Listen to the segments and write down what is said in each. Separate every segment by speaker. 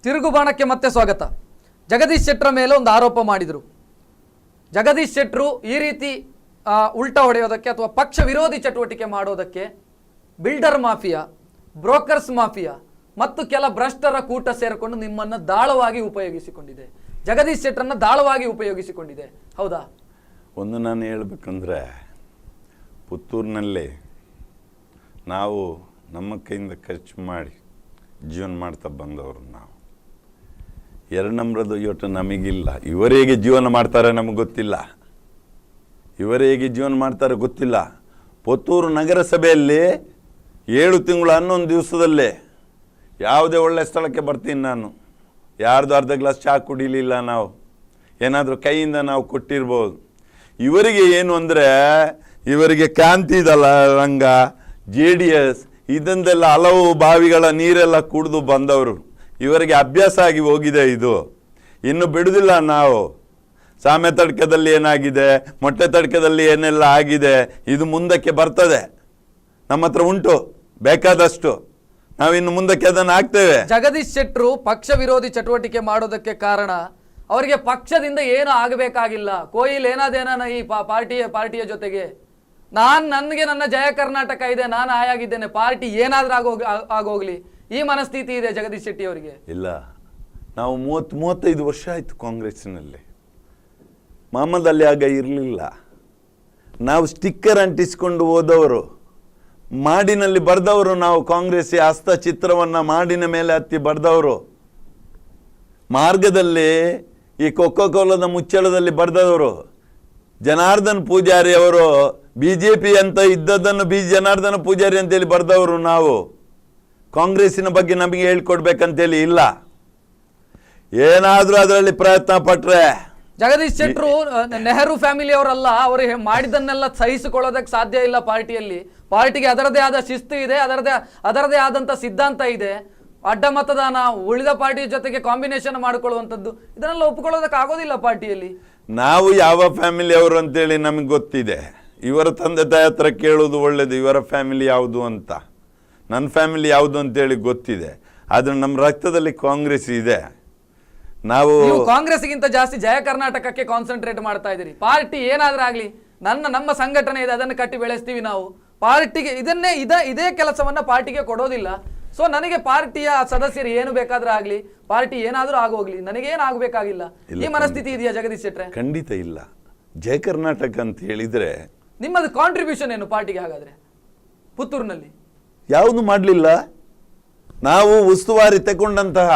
Speaker 1: ತಿರುಗುಬಾಣಕ್ಕೆ ಮತ್ತೆ ಸ್ವಾಗತ. ಜಗದೀಶ್ ಶೆಟ್ಟರ್ ಮೇಲೆ ಒಂದು ಆರೋಪ ಮಾಡಿದರು. ಜಗದೀಶ್ ಶೆಟ್ಟರು ಈ ರೀತಿ ಉಲ್ಟಾ ಹೊಡೆಯೋದಕ್ಕೆ ಅಥವಾ ಪಕ್ಷ ವಿರೋಧಿ ಚಟುವಟಿಕೆ ಮಾಡೋದಕ್ಕೆ ಬಿಲ್ಡರ್ ಮಾಫಿಯಾ, ಬ್ರೋಕರ್ಸ್ ಮಾಫಿಯಾ ಮತ್ತು ಕೆಲ ಭ್ರಷ್ಟರ ಕೂಟ ಸೇರಿಕೊಂಡು ನಿಮ್ಮನ್ನು ದಾಳವಾಗಿ ಉಪಯೋಗಿಸಿಕೊಂಡಿದೆ. ಜಗದೀಶ್ ಶೆಟ್ಟರನ್ನ ದಾಳವಾಗಿ ಉಪಯೋಗಿಸಿಕೊಂಡಿದೆ, ಹೌದಾ?
Speaker 2: ಒಂದು ನಾನು ಹೇಳಬೇಕಂದ್ರೆ, ಪುತ್ತೂರಿನಲ್ಲಿ ನಾವು ನಮ್ಮ ಕೈಯಿಂದ ಖರ್ಚು ಮಾಡಿ ಜೀವನ ಮಾಡ್ತಾ ಬಂದವರು ನಾವು. ಎರಡು ನಂಬರದ್ದು ಇವತ್ತು ನಮಗಿಲ್ಲ. ಇವರು ಹೇಗೆ ಜೀವನ ಮಾಡ್ತಾರೆ ನಮಗೆ ಗೊತ್ತಿಲ್ಲ, ಇವರು ಹೇಗೆ ಜೀವನ ಮಾಡ್ತಾರೆ ಗೊತ್ತಿಲ್ಲ. ಪುತ್ತೂರು ನಗರಸಭೆಯಲ್ಲಿ 7 ತಿಂಗಳು 11 ದಿವಸದಲ್ಲೇ ಯಾವುದೇ ಒಳ್ಳೆ ಸ್ಥಳಕ್ಕೆ ಬರ್ತೀನಿ ನಾನು. ಯಾರ್ದು ಅರ್ಧ ಗ್ಲಾಸ್ ಚಹಾ ಕುಡಿಲಿಲ್ಲ ನಾವು, ಏನಾದರೂ ಕೈಯಿಂದ ನಾವು ಕೊಟ್ಟಿರ್ಬೋದು. ಇವರಿಗೆ ಏನು ಅಂದರೆ, ಇವರಿಗೆ ಕಾಂತಿ ಇದಲ್ಲ ರಂಗ, JDS ಇದನ್ನೆಲ್ಲ ಹಲವು ಬಾವಿಗಳ ನೀರೆಲ್ಲ ಕುಡಿದು ಬಂದವರು. ಇವರಿಗೆ ಅಭ್ಯಾಸ ಆಗಿ ಹೋಗಿದೆ ಇದು. ಇನ್ನು ಬಿಡುವುದಿಲ್ಲ ನಾವು. ಸಾಮೆ ತಡ್ಕದಲ್ಲಿ ಏನಾಗಿದೆ, ಮೊಟ್ಟೆ ತಡ್ಕದಲ್ಲಿ ಏನೆಲ್ಲ ಆಗಿದೆ, ಇದು ಮುಂದಕ್ಕೆ ಬರ್ತದೆ. ನಮ್ಮ ಹತ್ರ ಉಂಟು ಬೇಕಾದಷ್ಟು, ನಾವಿನ್ನು ಮುಂದಕ್ಕೆ ಅದನ್ನು ಹಾಕ್ತೇವೆ.
Speaker 1: ಜಗದೀಶ್ ಶೆಟ್ಟರು ಪಕ್ಷ ವಿರೋಧಿ ಚಟುವಟಿಕೆ ಮಾಡೋದಕ್ಕೆ ಕಾರಣ ಅವರಿಗೆ ಪಕ್ಷದಿಂದ ಏನು ಆಗಬೇಕಾಗಿಲ್ಲ. ಕೋಯಿಲ್ ಏನಾದೇನ ಈ ಪಾರ್ಟಿಯ ಜೊತೆಗೆ ನನಗೆ ನನ್ನ ಜಯ ಕರ್ನಾಟಕ ಇದೆ, ನಾನು ಆಯಾಗಿದ್ದೇನೆ, ಪಾರ್ಟಿ ಏನಾದ್ರೂ ಆಗೋಗ್ಲಿ, ಈ ಮನಸ್ಥಿತಿ ಇದೆ ಜಗದೀಶ್ ಶೆಟ್ಟಿ ಅವರಿಗೆ.
Speaker 2: ಇಲ್ಲ, ನಾವು 30-35 ವರ್ಷ ಆಯ್ತು ಕಾಂಗ್ರೆಸ್ಸಿನಲ್ಲಿ. ಮಹಮ್ಮದ್ ಅಲಿ ಆಗ ಇರಲಿಲ್ಲ. ನಾವು ಸ್ಟಿಕ್ಕರ್ ಅಂಟಿಸ್ಕೊಂಡು ಹೋದವರು, ಮಾಡಿನಲ್ಲಿ ಬರೆದವರು ನಾವು. ಕಾಂಗ್ರೆಸ್ ಹಸ್ತಚಿತ್ರವನ್ನು ಮಾಡಿನ ಮೇಲೆ ಹತ್ತಿ ಬರೆದವರು. ಮಾರ್ಗದಲ್ಲಿ ಈ ಕೋಲದ ಮುಚ್ಚಳದಲ್ಲಿ ಬರೆದವರು. ಜನಾರ್ದನ್ ಪೂಜಾರಿ ಅವರು BJP ಅಂತ ಇದ್ದದನ್ನು ಜನಾರ್ದನ ಪೂಜಾರಿ ಅಂತೇಳಿ ಬರೆದವರು ನಾವು. ಕಾಂಗ್ರೆಸ್ಸಿನ ಬಗ್ಗೆ ನಮಗೆ ಹೇಳ್ಕೊಡ್ಬೇಕಂತೇಳಿ ಇಲ್ಲ. ಏನಾದರೂ ಅದರಲ್ಲಿ ಪ್ರಯತ್ನ ಪಟ್ರೆ.
Speaker 1: ಜಗದೀಶ್ ಶೆಟ್ಟರು ನೆಹರು ಫ್ಯಾಮಿಲಿ ಅವರಲ್ಲ, ಅವರು ಮಾಡಿದ್ದನ್ನೆಲ್ಲ ಸಹಿಸಿಕೊಳ್ಳೋದಕ್ಕೆ ಸಾಧ್ಯ ಇಲ್ಲ. ಪಾರ್ಟಿಗೆ ಅದರದೇ ಆದ ಶಿಸ್ತು ಇದೆ, ಅದರದೇ ಆದಂತ ಸಿದ್ಧಾಂತ ಇದೆ. ಅಡ್ಡ ಮತದಾನ, ಉಳಿದ ಪಾರ್ಟಿ ಜೊತೆಗೆ ಕಾಂಬಿನೇಷನ್ ಮಾಡಿಕೊಳ್ಳುವಂಥದ್ದು, ಇದನ್ನೆಲ್ಲ ಒಪ್ಪಿಕೊಳ್ಳೋದಕ್ಕೆ ಆಗೋದಿಲ್ಲ ಪಾರ್ಟಿಯಲ್ಲಿ.
Speaker 2: ನಾವು ಯಾವ ಫ್ಯಾಮಿಲಿ ಅವರು ಅಂತೇಳಿ ನಮಗೆ ಗೊತ್ತಿದೆ. ಇವರ ತಂದೆ ತಾಯಿ ಹತ್ರ ಕೇಳೋದು ಒಳ್ಳೇದು, ಇವರ ಫ್ಯಾಮಿಲಿ ಯಾವುದು ಅಂತ. ನನ್ನ ಫ್ಯಾಮಿಲಿ ಯಾವುದು ಅಂತೇಳಿ ಗೊತ್ತಿದೆ. ಆದ್ರೆ ನಮ್ಮ ರಕ್ತದಲ್ಲಿ ಕಾಂಗ್ರೆಸ್ ಇದೆ. ನಾವು
Speaker 1: ಕಾಂಗ್ರೆಸ್ಗಿಂತ ಜಾಸ್ತಿ ಜಯ ಕರ್ನಾಟಕಕ್ಕೆ ಕಾನ್ಸಂಟ್ರೇಟ್ ಮಾಡ್ತಾ ಇದ್ದೀರಿ. ಪಾರ್ಟಿ ಏನಾದ್ರೂ ಆಗ್ಲಿ, ನಮ್ಮ ಸಂಘಟನೆ ಇದೆ, ಅದನ್ನು ಕಟ್ಟಿ ಬೆಳೆಸ್ತೀವಿ ನಾವು. ಪಾರ್ಟಿಗೆ ಇದೇ ಕೆಲಸವನ್ನ ಪಾರ್ಟಿಗೆ ಕೊಡೋದಿಲ್ಲ. ಸೊ ನನಗೆ ಪಾರ್ಟಿಯ ಸದಸ್ಯರು ಏನು ಬೇಕಾದ್ರೂ ಆಗ್ಲಿ, ಪಾರ್ಟಿ ಏನಾದ್ರೂ ಆಗೋಗ್ಲಿ, ನನಗೇನು ಆಗ್ಬೇಕಾಗಿಲ್ಲ, ಈ ಮನಸ್ಥಿತಿ ಇದೆಯಾ ಜಗದೀಶ್ ಶೆಟ್ರೆ?
Speaker 2: ಖಂಡಿತ ಇಲ್ಲ. ಜಯ ಕರ್ನಾಟಕ ಅಂತ ಹೇಳಿದ್ರೆ
Speaker 1: ನಿಮ್ಮದು ಕಾಂಟ್ರಿಬ್ಯೂಷನ್ ಏನು ಪಾರ್ಟಿಗೆ? ಹಾಗಾದ್ರೆ ಪುತ್ತೂರಿನಲ್ಲಿ
Speaker 2: ಯಾವುದು ಮಾಡಲಿಲ್ಲ. ನಾವು ಉಸ್ತುವಾರಿ ತಗೊಂಡಂತಹ,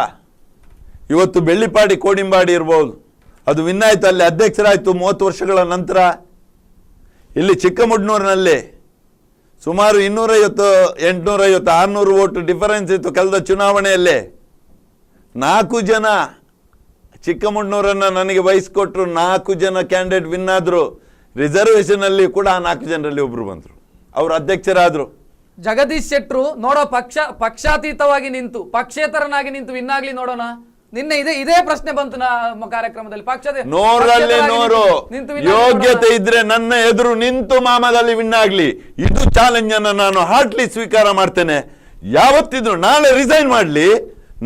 Speaker 2: ಇವತ್ತು ಬೆಳ್ಳಿಪಾಡಿ ಕೋಡಿಂಬಾಡಿ ಇರ್ಬೋದು, ಅದು ವಿನ್ನಾಯ್ತು, ಅಲ್ಲಿ ಅಧ್ಯಕ್ಷರಾಯ್ತು 30 ವರ್ಷಗಳ ನಂತರ. ಇಲ್ಲಿ ಚಿಕ್ಕಮುಡ್ನೂರಿನಲ್ಲಿ ಸುಮಾರು 250, 850, 600 ವೋಟ್ ಡಿಫರೆನ್ಸ್ ಇತ್ತು ಕಳೆದ ಚುನಾವಣೆಯಲ್ಲಿ. 4 ಜನ ಚಿಕ್ಕಮುಡ್ನೂರನ್ನು ನನಗೆ ವಹಿಸಿಕೊಟ್ರು. 4 ಜನ ಕ್ಯಾಂಡಿಡೇಟ್ ವಿನ್ ಆದ್ರು. ರಿಸರ್ವೇಷನ್ ಅಲ್ಲಿ ಕೂಡ 4 ಜನರಲ್ಲಿ ಒಬ್ರು ಬಂದ್ರು, ಅವರು ಅಧ್ಯಕ್ಷರಾದ್ರು.
Speaker 1: ಜಗದೀಶ್ ಶೆಟ್ಟರು ನೋಡೋ ಪಕ್ಷಾತೀತವಾಗಿ ನಿಂತು, ಪಕ್ಷೇತರನಾಗಿ ನಿಂತು ವಿನ್ ಆಗ್ಲಿ ನೋಡೋಣ. ನಿನ್ನೆ ಇದೇ ಪ್ರಶ್ನೆ ಬಂತು ಕಾರ್ಯಕ್ರಮದಲ್ಲಿ. ಪಕ್ಷದ
Speaker 2: 100 ಯೋಗ್ಯತೆ ಇದ್ರೆ ನನ್ನ ಎದುರು ನಿಂತು ಮಾಮದಲ್ಲಿ ವಿನ್ ಆಗ್ಲಿ, ಇದು ಚಾಲೆಂಜ್ ಅನ್ನು ನಾನು ಹಾರ್ಟ್ಲಿ ಸ್ವೀಕಾರ ಮಾಡ್ತೇನೆ. ಯಾವತ್ತಿದ್ರು ನಾಳೆ ರಿಸೈನ್ ಮಾಡ್ಲಿ,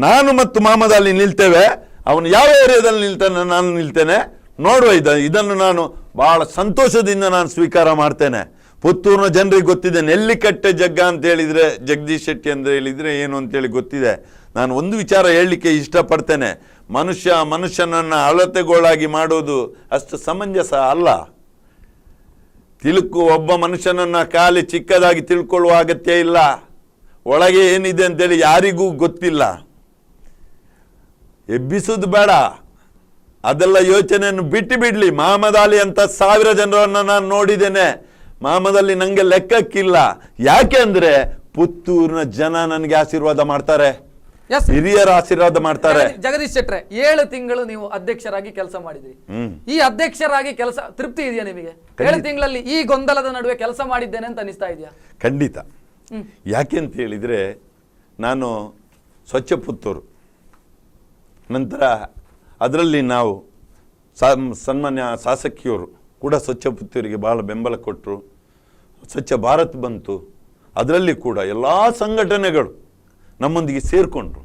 Speaker 2: ನಾನು ಮತ್ತು ಮಾಮದ್ ಅಲಿ ನಿಲ್ತೇವೆ. ಅವನು ಯಾವ ಏರಿಯಾದಲ್ಲಿ ನಿಲ್ತಾನೆ, ನಾನು ನಿಲ್ತೇನೆ. ನೋಡುವ, ಇದನ್ನು ನಾನು ಬಹಳ ಸಂತೋಷದಿಂದ ನಾನು ಸ್ವೀಕಾರ ಮಾಡ್ತೇನೆ. ಪುತ್ತೂರಿನ ಜನರಿಗೆ ಗೊತ್ತಿದೆ ನೆಲ್ಲಿಕಟ್ಟೆ ಜಗ್ಗ ಅಂತ ಹೇಳಿದ್ರೆ, ಜಗದೀಶ್ ಶೆಟ್ಟಿ ಅಂತ ಹೇಳಿದ್ರೆ ಏನು ಅಂತೇಳಿ ಗೊತ್ತಿದೆ. ನಾನು ಒಂದು ವಿಚಾರ ಹೇಳಲಿಕ್ಕೆ ಇಷ್ಟಪಡ್ತೇನೆ. ಮನುಷ್ಯನನ್ನ ಅಳತೆಗೋಳಾಗಿ ಮಾಡೋದು ಅಷ್ಟು ಸಮಂಜಸ ಅಲ್ಲ. ಒಬ್ಬ ಮನುಷ್ಯನನ್ನ ಖಾಲಿ ಚಿಕ್ಕದಾಗಿ ತಿಳ್ಕೊಳ್ಳುವ ಅಗತ್ಯ ಇಲ್ಲ. ಒಳಗೆ ಏನಿದೆ ಅಂತೇಳಿ ಯಾರಿಗೂ ಗೊತ್ತಿಲ್ಲ. ಎಬ್ಬಿಸೋದು ಬೇಡ, ಅದೆಲ್ಲ ಯೋಚನೆಯನ್ನು ಬಿಡಲಿ. ಮಹಮ್ಮದ್ ಅಲಿ ಅಂತ 1000 ಜನರನ್ನ ನಾನು ನೋಡಿದ್ದೇನೆ. ಮಹಮ್ಮದ್ ಅಲಿ ನಂಗೆ ಲೆಕ್ಕಕ್ಕಿಲ್ಲ. ಯಾಕೆ ಅಂದ್ರೆ ಪುತ್ತೂರಿನ ಜನ ನನಗೆ ಆಶೀರ್ವಾದ ಮಾಡ್ತಾರೆ, ಹಿರಿಯರ ಆಶೀರ್ವಾದ ಮಾಡ್ತಾರೆ.
Speaker 1: ಜಗದೀಶ್ ಶೆಟ್ರೆ, 7 ತಿಂಗಳು ನೀವು ಅಧ್ಯಕ್ಷರಾಗಿ ಕೆಲಸ ಮಾಡಿದ್ರಿ. ಈ ಅಧ್ಯಕ್ಷರಾಗಿ ಕೆಲಸ ತೃಪ್ತಿ ಇದೆಯಾ ನಿಮಗೆ? 7 ತಿಂಗಳಲ್ಲಿ ಈ ಗೊಂದಲದ ನಡುವೆ ಕೆಲಸ ಮಾಡಿದ್ದೇನೆ ಅಂತ ಅನಿಸ್ತಾ ಇದೆಯಾ?
Speaker 2: ಖಂಡಿತ. ಯಾಕೆ ಅಂತ ಹೇಳಿದ್ರೆ, ನಾನು ಸ್ವಚ್ಛ ಪುತ್ತೂರು ನಂತರ ಅದರಲ್ಲಿ ನಾವು ಸನ್ಮಾನ್ಯ ಶಾಸಕಿಯವರು ಕೂಡ ಸ್ವಚ್ಛ ಪುತ್ತೂರಿಗೆ ಬಹಳ ಬೆಂಬಲ ಕೊಟ್ಟರು. ಸ್ವಚ್ಛ ಭಾರತ್ ಬಂತು, ಅದರಲ್ಲಿ ಕೂಡ ಎಲ್ಲ ಸಂಘಟನೆಗಳು ನಮ್ಮೊಂದಿಗೆ ಸೇರಿಕೊಂಡ್ರು.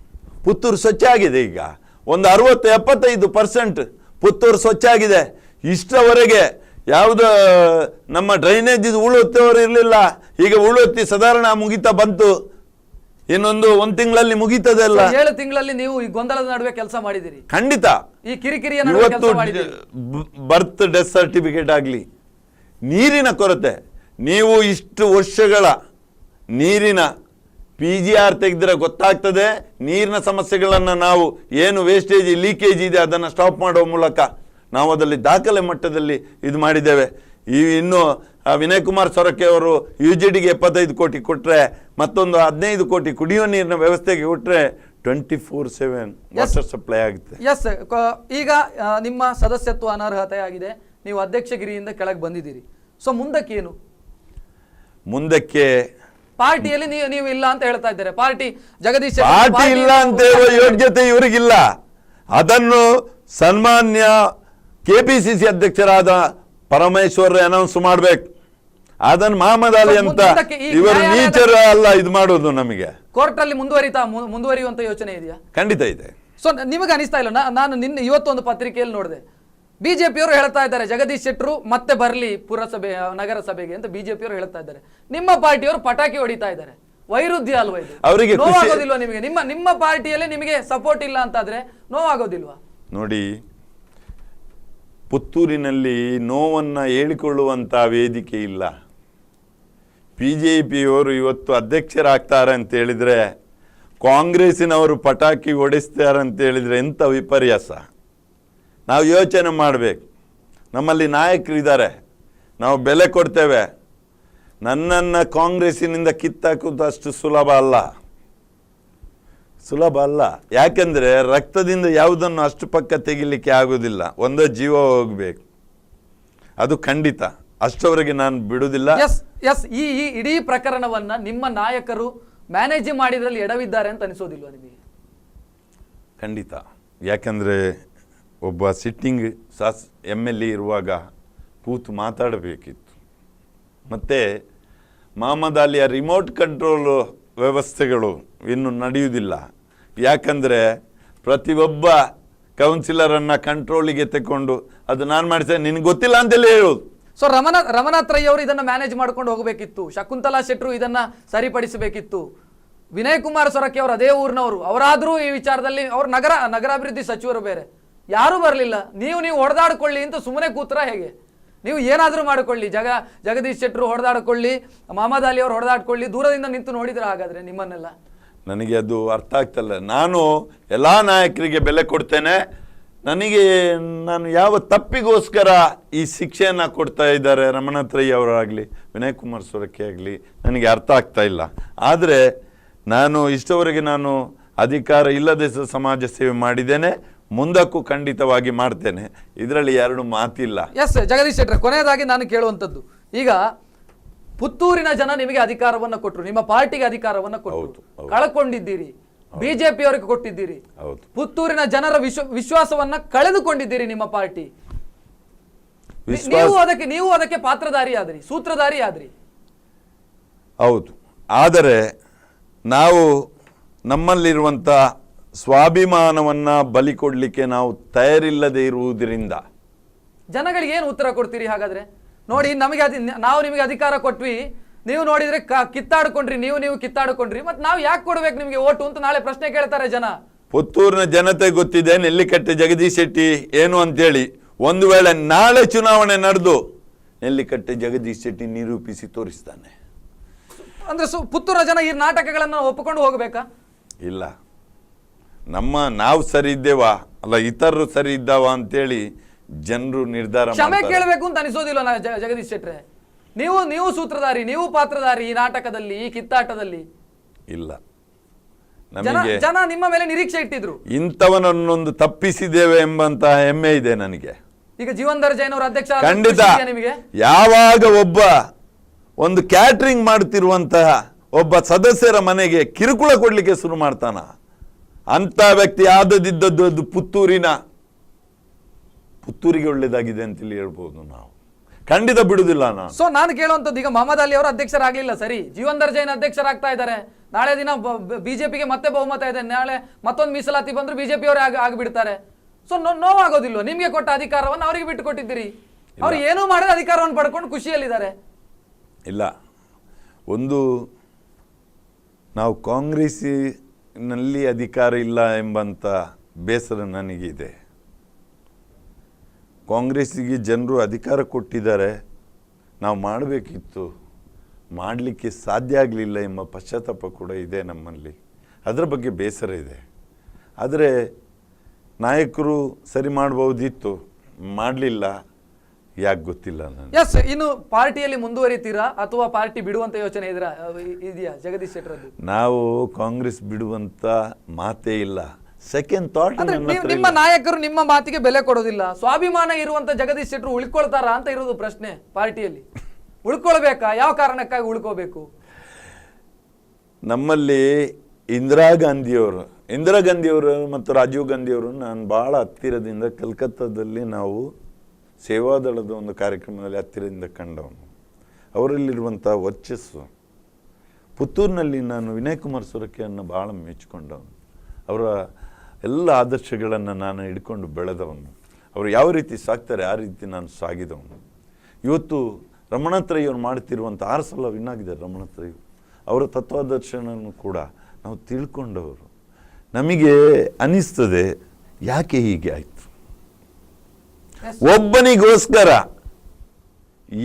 Speaker 2: ಪುತ್ತೂರು ಸ್ವಚ್ಛ ಆಗಿದೆ. ಈಗ ಒಂದು 60-75% ಪುತ್ತೂರು ಸ್ವಚ್ಛ ಆಗಿದೆ. ಇಷ್ಟವರೆಗೆ ಯಾವುದು ನಮ್ಮ ಡ್ರೈನೇಜ್ ಉಳುತ್ತವರು ಇರಲಿಲ್ಲ, ಈಗ ಉಳುತ್ತಿ ಸಾಧಾರಣ ಮುಗಿತಾ ಬಂತು. ಇನ್ನೊಂದು 1 ತಿಂಗಳಲ್ಲಿ ಮುಗಿತದೆ ಅಲ್ಲ.
Speaker 1: 7 ತಿಂಗಳಲ್ಲಿ ನೀವು ಈ ಗೊಂದಲದ ನಡುವೆ ಕೆಲಸ ಮಾಡಿದಿರಿ.
Speaker 2: ಖಂಡಿತ.
Speaker 1: ಈ ಕಿರಿಕಿರಿಯ ನಡುವೆ ಕೆಲಸ ಮಾಡಿದಿರಿ.
Speaker 2: ಬರ್ತ್ ಡೆತ್ ಸರ್ಟಿಫಿಕೇಟ್ ಆಗಲಿ, ನೀರಿನ ಕೊರತೆ, ನೀವು ಇಷ್ಟು ವರ್ಷಗಳ ನೀರಿನ PGR ತೆಗೆದ್ರೆ ಗೊತ್ತಾಗ್ತದೆ. ನೀರಿನ ಸಮಸ್ಯೆಗಳನ್ನು ನಾವು ಏನು ವೇಸ್ಟೇಜ್ ಲೀಕೇಜ್ ಇದೆ ಅದನ್ನು ಸ್ಟಾಪ್ ಮಾಡುವ ಮೂಲಕ ನಾವು ಅದರಲ್ಲಿ ದಾಖಲೆ ಮಟ್ಟದಲ್ಲಿ ಇದು ಮಾಡಿದ್ದೇವೆ. ಇನ್ನು ವಿನಯ್ ಕುಮಾರ್ ಸೊರಕೆ ಅವರು UGDಗೆ 75 ಕೋಟಿ ಕೊಟ್ಟರೆ, ಮತ್ತೊಂದು 15 ಕೋಟಿ ಕುಡಿಯುವ ನೀರಿನ ವ್ಯವಸ್ಥೆಗೆ ಕೊಟ್ಟರೆ 24/7 ವಾಟರ್ ಸಪ್ಲೈ ಆಗುತ್ತೆ.
Speaker 1: ಎಸ್, ಈಗ ನಿಮ್ಮ ಸದಸ್ಯತ್ವ ಅನರ್ಹತೆ ಆಗಿದೆ, ನೀವು ಅಧ್ಯಕ್ಷಗಿರಿಯಿಂದ ಕೆಳಗೆ ಬಂದಿದ್ದೀರಿ. ಸೊ ಮುಂದಕ್ಕೇನು?
Speaker 2: ಮುಂದಕ್ಕೆ
Speaker 1: ಪಾರ್ಟಿಯಲ್ಲಿ ನೀವು ಇಲ್ಲ ಅಂತ ಹೇಳ್ತಾ ಇದ್ದಾರೆ. ಪಾರ್ಟಿ ಜಗದೀಶ್
Speaker 2: ಪಾರ್ಟಿ ಇಲ್ಲ ಅಂತ ಹೇಳುವ ಯೋಗ್ಯತೆ ಇವರಿಗಿಲ್ಲ. ಅದನ್ನು ಸನ್ಮಾನ್ಯ KPCC ಅಧ್ಯಕ್ಷರಾದ ಪರಮೇಶ್ವರ್ ಅನೌನ್ಸ್ ಮಾಡ್ಬೇಕು. ಅದನ್ನು ಮಹಮ್ಮದ್ ಅಲಿ ಅಂತ ಇವರು ನೀಚರ ಅಲ್ಲ ಇದು ಮಾಡೋದು. ನಮಗೆ
Speaker 1: ಕೋರ್ಟ್ ಅಲ್ಲಿ ಮುಂದುವರಿಯುವಂತ ಯೋಚನೆ ಇದೆಯಾ?
Speaker 2: ಖಂಡಿತ ಇದೆ.
Speaker 1: ಸೊ ನಿಮಗೆ ಅನಿಸ್ತಾ ಇಲ್ಲ? ನಾನು ಇವತ್ತು ಒಂದು ಪತ್ರಿಕೆಯಲ್ಲಿ ನೋಡಿದೆ, ಬಿಜೆಪಿಯವರು ಹೇಳ್ತಾ ಇದ್ದಾರೆ ಜಗದೀಶ್ ಶೆಟ್ಟರು ಮತ್ತೆ ಬರಲಿ ಪುರಸಭೆ ನಗರಸಭೆಗೆ ಅಂತ ಬಿಜೆಪಿಯವರು ಹೇಳ್ತಾ ಇದ್ದಾರೆ. ನಿಮ್ಮ ಪಾರ್ಟಿಯವರು ಪಟಾಕಿ ಹೊಡಿತಾ ಇದ್ದಾರೆ. ವೈರುಧ್ಯ ಅಲ್ವಾ ಇದು?
Speaker 2: ಅವರಿಗೆ
Speaker 1: ನೋವಾಗೋದಿಲ್ವಾ ನಿಮಗೆ? ನಿಮ್ಮ ಪಾರ್ಟಿಯಲ್ಲಿ ನಿಮಗೆ ಸಪೋರ್ಟ್ ಇಲ್ಲ ಅಂತಾದ್ರೆ ನೋವಾಗೋದಿಲ್ವಾ?
Speaker 2: ನೋಡಿ, ಪುತ್ತೂರಿನಲ್ಲಿ ನೋವನ್ನು ಹೇಳಿಕೊಳ್ಳುವಂಥ ವೇದಿಕೆ ಇಲ್ಲ. BJPಯವರು ಇವತ್ತು ಅಧ್ಯಕ್ಷರಾಗ್ತಾರೆ ಅಂತ ಹೇಳಿದರೆ, ಕಾಂಗ್ರೆಸ್ಸಿನವರು ಪಟಾಕಿ ಹೊಡೆಸ್ತಾರೆ ಅಂತ ಹೇಳಿದರೆ ಎಂಥ ವಿಪರ್ಯಾಸ. ನಾವು ಯೋಚನೆ ಮಾಡಬೇಕು. ನಮ್ಮಲ್ಲಿ ನಾಯಕರಿದ್ದಾರೆ, ನಾವು ಬೆಲೆ ಕೊಡ್ತೇವೆ. ನನ್ನನ್ನು ಕಾಂಗ್ರೆಸ್ಸಿನಿಂದ ಕಿತ್ತಾಕೋದು ಅಷ್ಟು ಸುಲಭ ಅಲ್ಲ. ಯಾಕೆಂದರೆ ರಕ್ತದಿಂದ ಯಾವುದನ್ನು ಅಷ್ಟು ಪಕ್ಕ ತೆಗಿಲಿಕ್ಕೆ ಆಗೋದಿಲ್ಲ. ಒಂದೇ ಜೀವ ಹೋಗಬೇಕು, ಅದು ಖಂಡಿತ. ಅಷ್ಟವರೆಗೆ ನಾನು ಬಿಡುವುದಿಲ್ಲ.
Speaker 1: ಎಸ್ ಈ ಇಡೀ ಪ್ರಕರಣವನ್ನ ನಿಮ್ಮ ನಾಯಕರು ಮ್ಯಾನೇಜ್ ಮಾಡಿದ್ರಲ್ಲಿ ಎಡವಿದ್ದಾರೆ ಅಂತ ಅನಿಸೋದಿಲ್ವಾ ನಿಮಗೆ?
Speaker 2: ಖಂಡಿತ. ಯಾಕೆಂದರೆ ಒಬ್ಬ ಸಿಟ್ಟಿಂಗ್ MLA ಇರುವಾಗ ಕೂತು ಮಾತಾಡಬೇಕಿತ್ತು. ಮತ್ತು ಮಹಮ್ಮದ್ ಅಲಿಯ ರಿಮೋಟ್ ಕಂಟ್ರೋಲ್ ವ್ಯವಸ್ಥೆಗಳು ಇನ್ನು ನಡೆಯುವುದಿಲ್ಲ. ಯಾಕಂದರೆ ಪ್ರತಿಯೊಬ್ಬ ಕೌನ್ಸಿಲರನ್ನು ಕಂಟ್ರೋಲಿಗೆ ತಗೊಂಡು ಅದು ನಾನು ಮಾಡಿಸ್ತೇನೆ ನಿನಗೆ ಗೊತ್ತಿಲ್ಲ ಅಂತೇಳಿ ಹೇಳೋದು.
Speaker 1: ಸೊ ರಮನಾಥ್ ರೈ ಅವರು ಇದನ್ನು ಮ್ಯಾನೇಜ್ ಮಾಡ್ಕೊಂಡು ಹೋಗಬೇಕಿತ್ತು. ಶಕುಂತಲಾ ಶೆಟ್ಟರು ಇದನ್ನ ಸರಿಪಡಿಸಬೇಕಿತ್ತು. ವಿನಯ್ ಕುಮಾರ್ ಸೊರಕೆ ಅವರು ಅದೇ ಊರಿನವರು, ಅವರಾದರೂ ಈ ವಿಚಾರದಲ್ಲಿ ಅವರು ನಗರಾಭಿವೃದ್ಧಿ ಸಚಿವರು ಬೇರೆ, ಯಾರೂ ಬರಲಿಲ್ಲ. ನೀವು ಹೊಡೆದಾಡ್ಕೊಳ್ಳಿ ಅಂತ ಸುಮ್ಮನೆ ಕೂತ್ರ ಹೇಗೆ? ನೀವು ಏನಾದರೂ ಮಾಡಿಕೊಳ್ಳಿ, ಜಗದೀಶ್ ಶೆಟ್ಟರು ಹೊಡೆದಾಡ್ಕೊಳ್ಳಿ, ಮಹಮ್ಮದ್ ಅಲಿ ಅವರು ಹೊಡೆದಾಡ್ಕೊಳ್ಳಿ, ದೂರದಿಂದ ನಿಂತು ನೋಡಿದ್ರೆ ಹಾಗಾದ್ರೆ ನಿಮ್ಮನ್ನೆಲ್ಲ?
Speaker 2: ನನಗೆ ಅದು ಅರ್ಥ ಆಗ್ತಲ್ಲ. ನಾನು ಎಲ್ಲ ನಾಯಕರಿಗೆ ಬೆಲೆ ಕೊಡ್ತೇನೆ. ನಾನು ಯಾವ ತಪ್ಪಿಗೋಸ್ಕರ ಈ ಶಿಕ್ಷೆಯನ್ನು ಕೊಡ್ತಾ ಇದ್ದಾರೆ ರಮನಾಥ್ ರೈ ಅವರಾಗಲಿ ವಿನಯ್ ಕುಮಾರ್ ಸೊರಕೆ ಆಗಲಿ ನನಗೆ ಅರ್ಥ ಆಗ್ತಾ ಇಲ್ಲ. ಆದರೆ ಇಷ್ಟವರೆಗೆ ನಾನು ಅಧಿಕಾರ ಇಲ್ಲದೆ ಸಮಾಜ ಸೇವೆ ಮಾಡಿದ್ದೇನೆ, ಮುಂದಕ್ಕೂ ಖಂಡಿತವಾಗಿ ಮಾಡ್ತೇನೆ. ಇದರಲ್ಲಿ ಎರಡು ಮಾತಿಲ್ಲ.
Speaker 1: ಎಸ್ ಜಗದೀಶ್ ಶೆಟ್ಟರ್, ಕೊನೆಯದಾಗಿ ನಾನು ಕೇಳುವಂಥದ್ದು, ಈಗ ಪುತ್ತೂರಿನ ಜನ ನಿಮಗೆ ಅಧಿಕಾರವನ್ನು ಕೊಟ್ಟರು, ನಿಮ್ಮ ಪಾರ್ಟಿಗೆ ಅಧಿಕಾರವನ್ನು ಕೊಟ್ಟರು, ಕಳ್ಕೊಂಡಿದ್ದೀರಿ. ಬಿಜೆಪಿ ಅವರಿಗೆ ಕೊಟ್ಟಿದ್ದೀರಿ. ಪುತ್ತೂರಿನ ಜನರ ವಿಶ್ವಾಸವನ್ನ ಕಳೆದುಕೊಂಡಿದ್ದೀರಿ. ನಿಮ್ಮ ಪಾರ್ಟಿ ನೀವು ಅದಕ್ಕೆ ಪಾತ್ರಧಾರಿ ಆದ್ರಿ, ಸೂತ್ರಧಾರಿ ಆದ್ರಿ.
Speaker 2: ಹೌದು. ಆದರೆ ನಾವು ನಮ್ಮಲ್ಲಿರುವಂಥ ಸ್ವಾಭಿಮಾನವನ್ನ ಬಲಿ ಕೊಡ್ಲಿಕ್ಕೆ ನಾವು ತಯಾರಿಲ್ಲದೆ ಇರುವುದರಿಂದ
Speaker 1: ಜನಗಳಿಗೆ ಏನು ಉತ್ತರ ಕೊಡ್ತೀರಿ ಹಾಗಾದ್ರೆ? ನೋಡಿ, ನಾವು ನಿಮಗೆ ಅಧಿಕಾರ ಕೊಟ್ವಿ, ನೀವು ನೋಡಿದ್ರೆ ಕಿತ್ತಾಡ್ಕೊಂಡ್ರಿ, ನೀವು ಕಿತ್ತಾಡ್ಕೊಂಡ್ರಿ, ಮತ್ತೆ ನಾವು ಯಾಕೆ ಕೊಡ್ಬೇಕು ನಿಮಗೆ ಓಟು ಅಂತ ನಾಳೆ ಪ್ರಶ್ನೆ ಕೇಳ್ತಾರೆ ಜನ.
Speaker 2: ಪುತ್ತೂರಿನ ಜನತೆ ಗೊತ್ತಿದೆ ನೆಲ್ಲಿಕಟ್ಟೆ ಜಗದೀಶ್ ಶೆಟ್ಟಿ ಏನು ಅಂತೇಳಿ. ಒಂದು ವೇಳೆ ನಾಳೆ ಚುನಾವಣೆ ನಡೆದು ನೆಲ್ಲಿಕಟ್ಟೆ ಜಗದೀಶ್ ಶೆಟ್ಟಿ ನಿರೂಪಿಸಿ ತೋರಿಸ್ತಾನೆ
Speaker 1: ಅಂದ್ರೆ ಪುತ್ತೂರಿನ ಜನ ಈ ನಾಟಕಗಳನ್ನು ಒಪ್ಪಿಕೊಂಡು ಹೋಗಬೇಕಾ? ಇಲ್ಲ.
Speaker 2: ನಾವು ಸರಿ ಇದ್ದೇವಾ ಅಲ್ಲ ಇತರರು ಸರಿ ಇದ್ದಾವ ಅಂತೇಳಿ ಜನರು ನಿರ್ಧಾರ
Speaker 1: ಕ್ಷಮೆ ಕೇಳಬೇಕು ಅಂತ ಅನಿಸೋದಿಲ್ಲ ಜಗದೀಶ್ ಶೆಟ್ರೆ? ನೀವು ಸೂತ್ರಧಾರಿ, ನೀವು ಪಾತ್ರಧಾರಿ ಈ ನಾಟಕದಲ್ಲಿ, ಈ ಕಿತ್ತಾಟದಲ್ಲಿ.
Speaker 2: ಇಲ್ಲ,
Speaker 1: ಜನ ನಿಮ್ಮ ಮೇಲೆ ನಿರೀಕ್ಷೆ ಇಟ್ಟಿದ್ರು.
Speaker 2: ಇಂಥವನನ್ನೊಂದು ತಪ್ಪಿಸಿದ್ದೇವೆ ಎಂಬಂತ ಹೆಮ್ಮೆ ಇದೆ ನನಗೆ.
Speaker 1: ಈಗ ಜೀವನ್ಧರ್ ಜೈನ್ ಅವರ ಅಧ್ಯಕ್ಷ
Speaker 2: ಖಂಡಿತ.
Speaker 1: ನಿಮಗೆ
Speaker 2: ಯಾವಾಗ ಒಂದು ಕ್ಯಾಟ್ರಿಂಗ್ ಮಾಡುತ್ತಿರುವಂತಹ ಒಬ್ಬ ಸದಸ್ಯರ ಮನೆಗೆ ಕಿರುಕುಳ ಕೊಡ್ಲಿಕ್ಕೆ ಶುರು ಮಾಡ್ತಾನ, ಅಂತ ವ್ಯಕ್ತಿ ಆದದಿದ್ದದ್ದು ಅದು ಪುತ್ತೂರಿಗೆ ಒಳ್ಳೇದಾಗಿದೆ ಅಂತೇಳಿ ಹೇಳ್ಬೋದು ನಾವು. ಖಂಡಿತ ಬಿಡುದಿಲ್ಲ ನಾನು.
Speaker 1: ಸೊ ನಾನು ಕೇಳುವಂತದ್ದು, ಈಗ ಮೊಹಮ್ಮದ್ ಅಲಿ ಅವರು ಅಧ್ಯಕ್ಷರಾಗ್ಲಿಲ್ಲ, ಸರಿ, ಜೀವನ್ದರ್ ಜೈನ್ ಅಧ್ಯಕ್ಷರಾಗ್ತಾ ಇದ್ದಾರೆ, ನಾಳೆ ದಿನ ಬಿಜೆಪಿಗೆ ಮತ್ತೆ ಬಹುಮತ ಇದೆ, ನಾಳೆ ಮತ್ತೊಂದು ಮೀಸಲಾತಿ ಬಂದ್ರು ಬಿಜೆಪಿ ಅವರೇ ಆಗಿಬಿಡ್ತಾರೆ. ಸೊ ನೋವಾಗೋದಿಲ್ವ? ನಿಮ್ಗೆ ಕೊಟ್ಟ ಅಧಿಕಾರವನ್ನು ಅವರಿಗೆ ಬಿಟ್ಟು ಕೊಟ್ಟಿದ್ದೀರಿ, ಅವ್ರು ಏನೂ ಮಾಡಿದ್ರೆ ಅಧಿಕಾರವನ್ನು ಪಡ್ಕೊಂಡು ಖುಷಿಯಲ್ಲಿದ್ದಾರೆ.
Speaker 2: ಇಲ್ಲ, ಒಂದು ನಾವು ಕಾಂಗ್ರೆಸ್ಸಿನಲ್ಲಿ ಅಧಿಕಾರ ಇಲ್ಲ ಎಂಬಂತ ಬೇಸರ ನನಗಿದೆ. ಕಾಂಗ್ರೆಸ್ಸಿಗೆ ಜನರು ಅಧಿಕಾರ ಕೊಟ್ಟಿದ್ದಾರೆ, ನಾವು ಮಾಡಬೇಕಿತ್ತು, ಮಾಡಲಿಕ್ಕೆ ಸಾಧ್ಯ ಆಗಲಿಲ್ಲ ಎಂಬ ಪಶ್ಚಾತ್ತಾಪ ಕೂಡ ಇದೆ ನಮ್ಮಲ್ಲಿ. ಅದರ ಬಗ್ಗೆ ಬೇಸರ ಇದೆ. ಆದರೆ ನಾಯಕರು ಸರಿ ಮಾಡ್ಬೋದಿತ್ತು, ಮಾಡಲಿಲ್ಲ, ಯಾಕೆ ಗೊತ್ತಿಲ್ಲ ನನಗೆ.
Speaker 1: ಎಸ್, ಇನ್ನು ಪಾರ್ಟಿಯಲ್ಲಿ ಮುಂದುವರಿತೀರಾ ಅಥವಾ ಪಾರ್ಟಿ ಬಿಡುವಂತ ಯೋಚನೆ ಇದೆಯಾ ಜಗದೀಶ್ ಶೆಟ್ಟರ್?
Speaker 2: ನಾವು ಕಾಂಗ್ರೆಸ್ ಬಿಡುವಂತ ಮಾತೇ ಇಲ್ಲ. ಸೆಕೆಂಡ್ ಥಾಟ್,
Speaker 1: ನಿಮ್ಮ ನಾಯಕರು ನಿಮ್ಮ ಮಾತಿಗೆ ಬೆಲೆ ಕೊಡೋದಿಲ್ಲ, ಸ್ವಾಭಿಮಾನ ಇರುವಂತ ಜಗದೀಶ್ ಶೆಟ್ಟರ್ ಉಳ್ಕೊಳ್ತಾರಾ ಅಂತ ಇರೋದು ಪ್ರಶ್ನೆ ಪಾರ್ಟಿಯಲ್ಲಿ. ಉಳ್ಕೊಳ್ಬೇಕಾ? ಯಾವ ಕಾರಣಕ್ಕಾಗಿ ಉಳ್ಕೋಬೇಕು?
Speaker 2: ನಮ್ಮಲ್ಲಿ ಇಂದಿರಾ ಗಾಂಧಿಯವರು ಮತ್ತು ರಾಜೀವ್ ಗಾಂಧಿಯವರು ನಾನು ಭಾಳ ಹತ್ತಿರದಿಂದ ಕಲ್ಕತ್ತಾದಲ್ಲಿ ನಾವು ಸೇವಾದಳದ ಒಂದು ಕಾರ್ಯಕ್ರಮದಲ್ಲಿ ಹತ್ತಿರದಿಂದ ಕಂಡವನು. ಅವರಲ್ಲಿರುವಂಥ ವರ್ಚಸ್ಸು. ಪುತ್ತೂರಿನಲ್ಲಿ ನಾನು ವಿನಯ್ ಕುಮಾರ್ ಸೊರಕೆಯನ್ನು ಭಾಳ ಮೆಚ್ಚಿಕೊಂಡವನು. ಅವರ ಎಲ್ಲ ಆದರ್ಶಗಳನ್ನು ನಾನು ಹಿಡ್ಕೊಂಡು ಬೆಳೆದವನು. ಅವರು ಯಾವ ರೀತಿ ಸಾಕ್ತಾರೆ ಆ ರೀತಿ ನಾನು ಸಾಗಿದವನು. ಇವತ್ತು ರಮಣತ್ರಯವರು ಮಾಡ್ತಿರುವಂಥ 6 ಸಲ ವಿನ್ ಆಗಿದ್ದಾರೆ ರಮಣತ್ರಯರು. ಅವರ ತತ್ವಾದರ್ಶನವನ್ನು ಕೂಡ ನಾವು ತಿಳ್ಕೊಂಡವರು. ನಮಗೆ ಅನಿಸ್ತದೆ, ಯಾಕೆ ಹೀಗೆ ಆಯಿತು, ಒಬ್ಬನಿಗೋಸ್ಕರ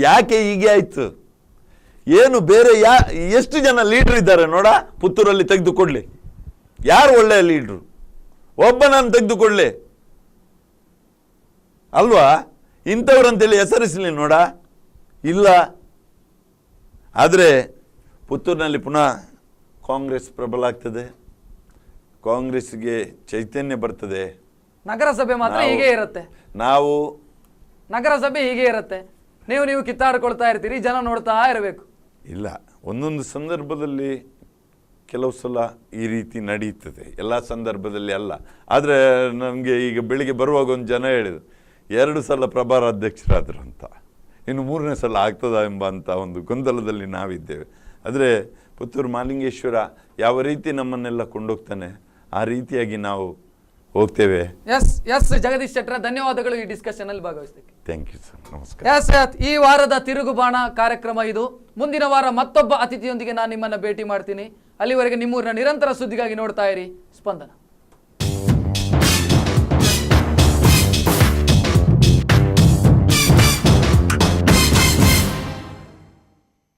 Speaker 2: ಯಾಕೆ ಹೀಗೆ ಆಯಿತು, ಏನು ಬೇರೆ ಎಷ್ಟು ಜನ ಲೀಡರ್ ಇದ್ದಾರೆ ನೋಡ ಪುತ್ತೂರಲ್ಲಿ, ತೆಗೆದುಕೊಡ್ಲಿ, ಯಾರು ಒಳ್ಳೆಯ ಲೀಡ್ರು, ಒಬ್ಬನನ್ನು ತೆಗೆದುಕೊಳ್ಳಿ ಅಲ್ವಾ, ಇಂಥವ್ರಂತೇಳಿ ಹೆಸರಿಸಲಿ ನೋಡ, ಇಲ್ಲ. ಆದರೆ ಪುತ್ತೂರಿನಲ್ಲಿ ಪುನಃ ಕಾಂಗ್ರೆಸ್ ಪ್ರಬಲ ಆಗ್ತದೆ, ಕಾಂಗ್ರೆಸ್ಗೆ ಚೈತನ್ಯ ಬರ್ತದೆ.
Speaker 1: ನಗರಸಭೆ ಮಾತ್ರ ಹೀಗೆ ಇರುತ್ತೆ, ನಗರಸಭೆ ಹೀಗೆ ಇರುತ್ತೆ, ನೀವು ಕಿತ್ತಾಡ್ಕೊಳ್ತಾ ಇರ್ತೀರಿ, ಜನ ನೋಡ್ತಾ ಇರಬೇಕು.
Speaker 2: ಇಲ್ಲ, ಒಂದೊಂದು ಸಂದರ್ಭದಲ್ಲಿ ಕೆಲವು ಸಲ ಈ ರೀತಿ ನಡೀತದೆ, ಎಲ್ಲ ಸಂದರ್ಭದಲ್ಲಿ ಅಲ್ಲ. ಆದರೆ ನಮಗೆ ಈಗ ಬೆಳಿಗ್ಗೆ ಬರುವಾಗ ಒಂದು ಜನ ಹೇಳಿದ್ರು 2 ಸಲ ಪ್ರಭಾರ ಅಧ್ಯಕ್ಷರಾದರು ಅಂತ, ಇನ್ನು 3ನೇ ಸಲ ಆಗ್ತದ ಎಂಬಂಥ ಒಂದು ಗೊಂದಲದಲ್ಲಿ ನಾವಿದ್ದೇವೆ. ಆದರೆ ಪುತ್ತೂರು ಮಹಾಲಿಂಗೇಶ್ವರ ಯಾವ ರೀತಿ ನಮ್ಮನ್ನೆಲ್ಲ ಕೊಂಡೋಗ್ತಾನೆ ಆ ರೀತಿಯಾಗಿ ನಾವು ಹೋಗ್ತೇವೆ.
Speaker 1: ಎಸ್ ಜಗದೀಶ್ ಶೆಟ್ಟರ್, ಧನ್ಯವಾದಗಳು ಈ ಡಿಸ್ಕಷನ್ ಅಲ್ಲಿ ಭಾಗವಹಿಸಲಿಕ್ಕೆ.
Speaker 2: ಥ್ಯಾಂಕ್ ಯು ಸರ್, ನಮಸ್ಕಾರ.
Speaker 1: ಈ ವಾರದ ತಿರುಗುಬಾಣ ಕಾರ್ಯಕ್ರಮ ಇದು. ಮುಂದಿನ ವಾರ ಮತ್ತೊಬ್ಬ ಅತಿಥಿಯೊಂದಿಗೆ ನಾನು ನಿಮ್ಮನ್ನ ಭೇಟಿ ಮಾಡ್ತೀನಿ. ಅಲ್ಲಿವರೆಗೆ ನಿಮ್ಮೂರಿನ ನಿರಂತರ ಸುದ್ದಿಗಾಗಿ ನೋಡ್ತಾ ಇರಿ ಸ್ಪಂದನ.